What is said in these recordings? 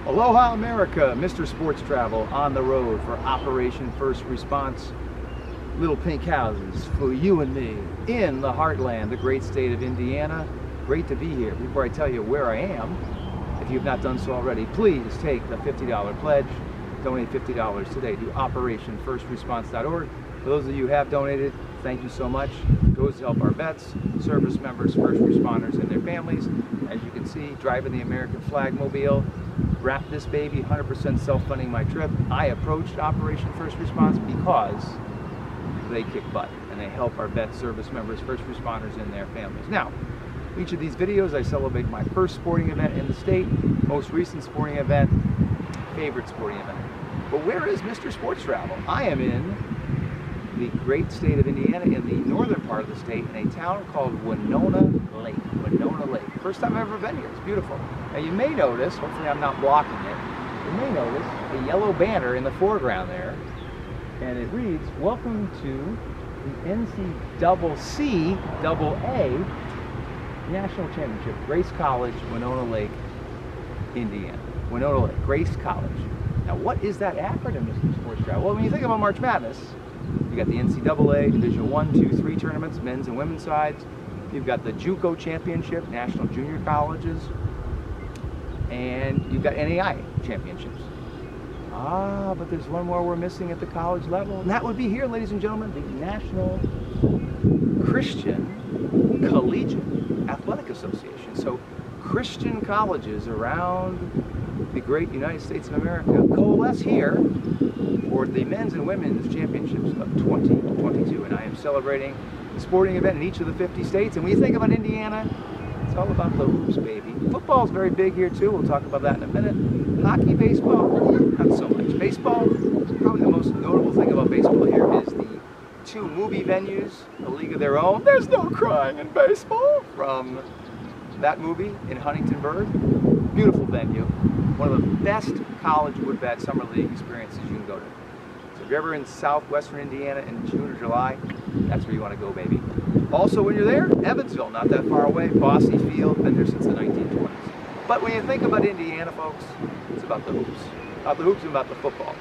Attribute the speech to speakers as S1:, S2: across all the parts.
S1: Aloha America, Mr. Sports Travel on the road for Operation First Response. Little pink houses for you and me in the heartland, the great state of Indiana. Great to be here. Before I tell you where I am, if you've not done so already, please take the $50 pledge. Donate $50 today to OperationFirstResponse.org. For those of you who have donated, thank you so much. It goes to help our vets, service members, first responders, and their families. As you can see, driving the American flag mobile, wrap this baby, 100% self-funding my trip. I approached Operation First Response because they kick butt and they help our vets, service members, first responders, and their families. Now, each of these videos I celebrate my first sporting event in the state, most recent sporting event, favorite sporting event. But where is Mr. Sports Travel? I am in the great state of Indiana, in the northern part of the state, in a town called Winona Lake. Winona Lake. First time I've ever been here. It's beautiful. Now you may notice, hopefully I'm not blocking it, you may notice a yellow banner in the foreground there, and it reads, "Welcome to the NCAA National Championship, Grace College, Winona Lake, Indiana." Winona Lake, Grace College. Now what is that acronym, Mr. Sports Travel? Well, when you think about March Madness, you got the NCAA Division 1, 2, 3 tournaments, men's and women's sides. You've got the JUCO Championship, National Junior Colleges, and you've got NAI championships. Ah, but there's one more we're missing at the college level, and that would be here, ladies and gentlemen, the National Christian Collegiate Athletic Association. So Christian colleges around the great United States of America coalesce here for the men's and women's championships of 2022, and I am celebrating the sporting event in each of the 50 states. And when you think about Indiana, it's all about the hoops, baby. Football is very big here too. We'll talk about that in a minute. Hockey, baseball, not so much. Baseball, probably the most notable thing about baseball here is the two movie venues, A League of Their Own. There's no crying in baseball, from that movie in Huntingtonburg. Beautiful venue. One of the best college wood-bat summer league experiences you can go to. So if you're ever in southwestern Indiana in June or July, that's where you want to go, baby. Also, when you're there, Evansville, not that far away. Bosse Field, been there since the 1920s. But when you think about Indiana, folks, it's about the hoops. About the hoops and about the football.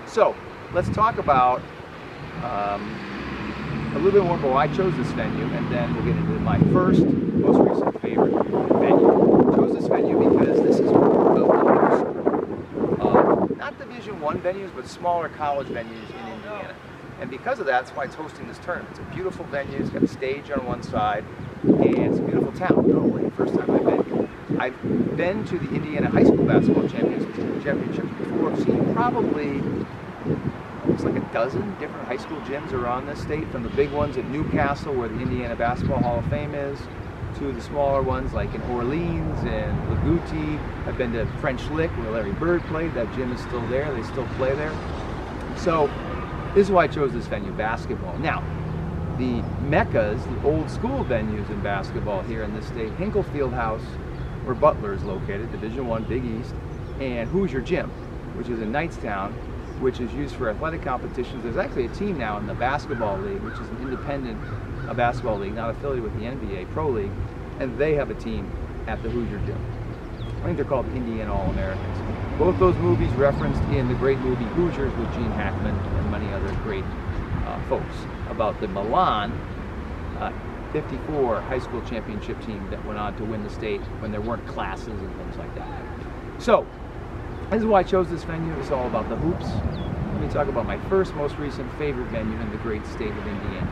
S1: So, let's talk about a little bit more about why I chose this venue, and then we'll get into my most recent favorite venue. I chose this venue because this is one of not Division I venues, but smaller college venues in Indiana. And because of that, that's why it's hosting this tournament. It's a beautiful venue, it's got a stage on one side, and it's a beautiful town. Totally, first time I've been here. I've been to the Indiana High School Basketball Championships before. I've seen probably, it's like a dozen different high school gyms around this state, from the big ones at Newcastle, where the Indiana Basketball Hall of Fame is, to the smaller ones like in Orleans and Lagouti. I've been to French Lick, where Larry Bird played. That gym is still there. They still play there. So this is why I chose this venue, basketball. Now, the meccas, the old school venues in basketball here in this state, Hinkle Fieldhouse, where Butler is located, Division I, Big East, and Hoosier Gym, which is in Knightstown, which is used for athletic competitions. There's actually a team now in the basketball league, which is an independent basketball league, not affiliated with the NBA Pro League, and they have a team at the Hoosier Gym. I think they're called Indiana All-Americans. Both those movies referenced in the great movie Hoosiers with Gene Hackman and many other great folks, about the Milan 54 high school championship team that went on to win the state when there weren't classes and things like that. So, this is why I chose this venue. It's all about the hoops. Let me talk about my most recent favorite venue in the great state of Indiana.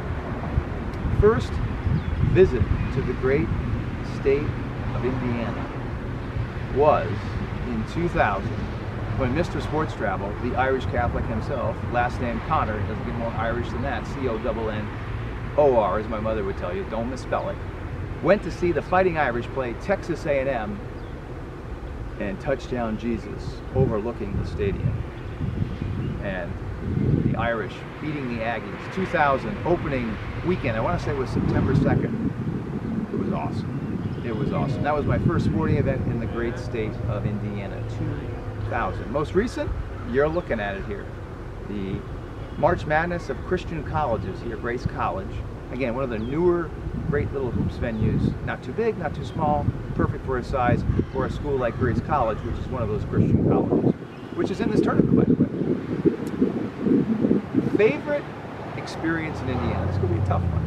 S1: First visit to the great state of Indiana was in 2000, when Mr. Sports Travel, the Irish Catholic himself, last name Connor, doesn't get more Irish than that, C-O-N-N-O-R, as my mother would tell you, don't misspell it, went to see the Fighting Irish play Texas A&M and Touchdown Jesus overlooking the stadium. And the Irish beating the Aggies. 2000 opening weekend, I want to say it was September 2nd. It was awesome. It was awesome. That was my first sporting event in the great state of Indiana, 2000. Most recent, you're looking at it here. The March Madness of Christian colleges here, Grace College. Again, one of the newer, great little hoops venues. Not too big, not too small, perfect for his size for a school like Grace College, which is one of those Christian colleges, which is in this tournament, by the way. Favorite experience in Indiana? This is going to be a tough one.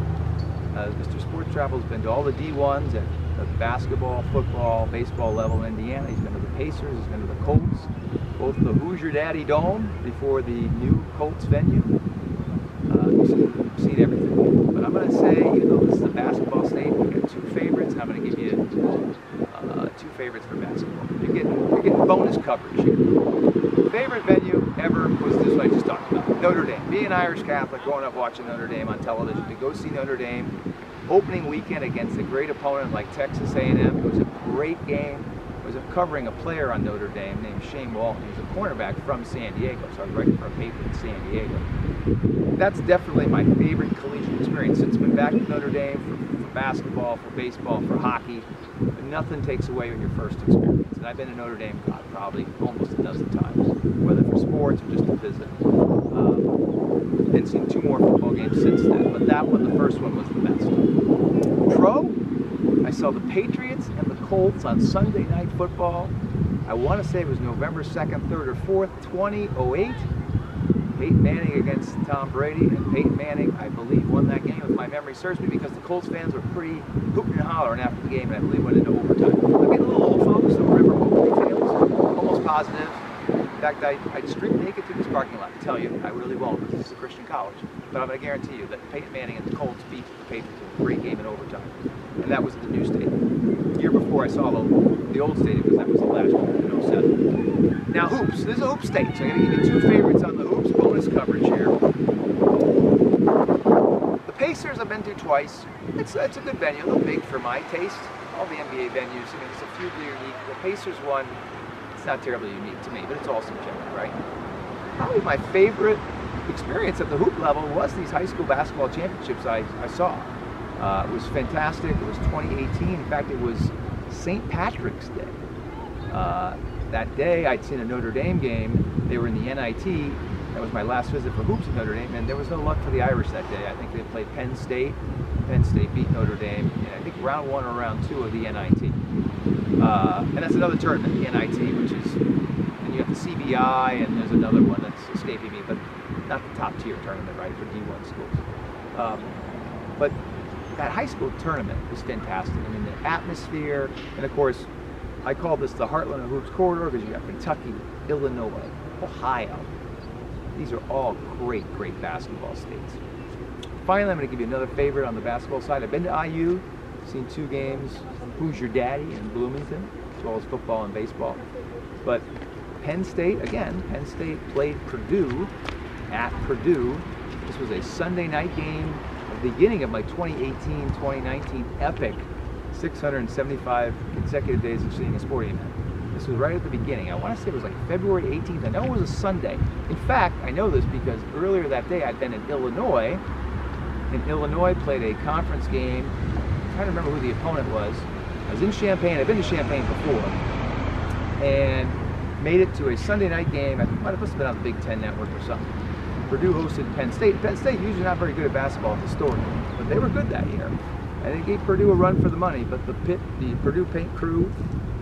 S1: Mr. Sports Travel's been to all the D1s at the basketball, football, baseball level in Indiana. He's been to the Pacers, he's been to the Colts, both the Hoosier Daddy Dome before the new Colts venue. He's seen everything. But I'm going to say, even though this is a basketball state, we got two favorites. I'm going to give you two favorites for basketball. You're getting bonus coverage here. Favorite venue ever was this one I just talked about, Notre Dame. Being an Irish Catholic, growing up watching Notre Dame on television, to go see Notre Dame opening weekend against a great opponent like Texas A&M. It was a great game. I was covering a player on Notre Dame named Shane Walton. He was a cornerback from San Diego, so I was writing for a paper in San Diego. That's definitely my favorite collegiate experience. Since I've been back to Notre Dame for basketball, for baseball, for hockey, but nothing takes away your first experience. And I've been to Notre Dame, God, probably almost a dozen times, whether for sports or just to visit. And seen two more football games since then, but that one, the first one, was the best. Pro, I saw the Patriots and the Colts on Sunday Night Football. I want to say it was November 2nd, 3rd, or 4th, 2008. Peyton Manning against Tom Brady, and Peyton Manning, I believe, won that game, if my memory serves me, because the Colts fans were pretty hooting and hollering after the game, and I believe went into overtime. I'm getting a little old, folks, so remember all details, almost positive. In fact, I'd streak naked through this parking lot to tell you. I really won't, because this is a Christian college. But I'm going to guarantee you that Peyton Manning and the Colts beat the Patriots in a great game in overtime. And that was at the new stadium. The year before I saw the old stadium, because that was the last one in 07. Now hoops. This is a hoop state, so I'm going to give you two favorites on the hoops. Bonus coverage here. The Pacers I've been to twice. It's a good venue, a little big for my taste. All the NBA venues, I mean, there's a few that are unique. The Pacers one, it's not terribly unique to me, but it's all subjective, right? Probably my favorite experience at the hoop level was these high school basketball championships I saw. It was fantastic. It was 2018. In fact, it was St. Patrick's Day. That day, I'd seen a Notre Dame game. They were in the NIT. That was my last visit for hoops at Notre Dame, and there was no luck for the Irish that day. I think they played Penn State. Penn State beat Notre Dame in, I think, round 1 or round 2 of the NIT. And that's another tournament, the NIT, which is, and you have the CBI, and there's another one that's escaping me, but not the top tier tournament, right, for D1 schools. But that high school tournament was fantastic. I mean, the atmosphere, and of course, I call this the Heartland of Hoops corridor because you got Kentucky, Illinois, Ohio. These are all great, great basketball states. Finally, I'm going to give you another favorite on the basketball side. I've been to IU, seen 2 games, Hoosier Daddy in Bloomington, as well as football and baseball. But Penn State, again, Penn State played Purdue at Purdue. This was a Sunday night game at the beginning of my 2018-2019 epic 675 consecutive days of seeing a sporting event. This was right at the beginning. I want to say it was like February 18th. I know it was a Sunday. In fact, I know this because earlier that day I'd been in Illinois, and Illinois played a conference game. I'm trying to remember who the opponent was. I was in Champaign. I've been to Champaign before, and made it to a Sunday night game. I must have been on the Big Ten Network or something. Purdue hosted Penn State. Penn State usually not very good at basketball historically, but they were good that year. And they gave Purdue a run for the money, but the Purdue Paint crew,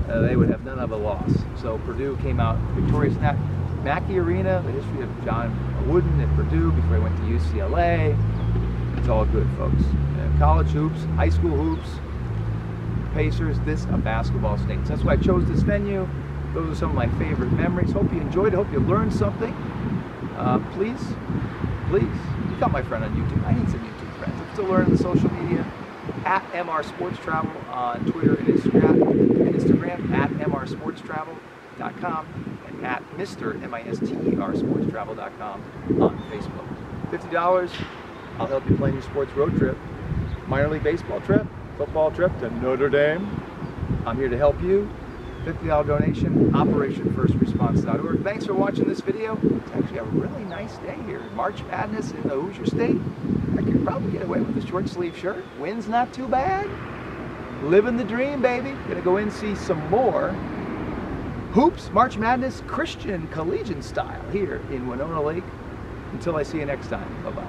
S1: they would have none of a loss. So Purdue came out victorious in that. Mackey Arena, the history of John Wooden at Purdue before he went to UCLA. It's all good, folks. College hoops, high school hoops, Pacers, this a basketball state. So that's why I chose this venue. Those are some of my favorite memories. Hope you enjoyed it. Hope you learned something. Please become my friend on YouTube. I need some YouTube friends. I'm still learning the social media. At MR Sports Travel on Twitter and Instagram, at mrsportstravel.com, and at Mr. M-I-S-T-E-R sportstravel.com on Facebook. $50, I'll help you plan your sports road trip, minor league baseball trip, football trip to Notre Dame. I'm here to help you. $50 donation, operationfirstresponse.org. Thanks for watching this video. It's actually a really nice day here. March Madness in the Hoosier State. I could probably get away with a short sleeve shirt. Wind's not too bad. Living the dream, baby. Gonna go in and see some more hoops, March Madness, Christian collegiate style here in Winona Lake. Until I see you next time, bye-bye.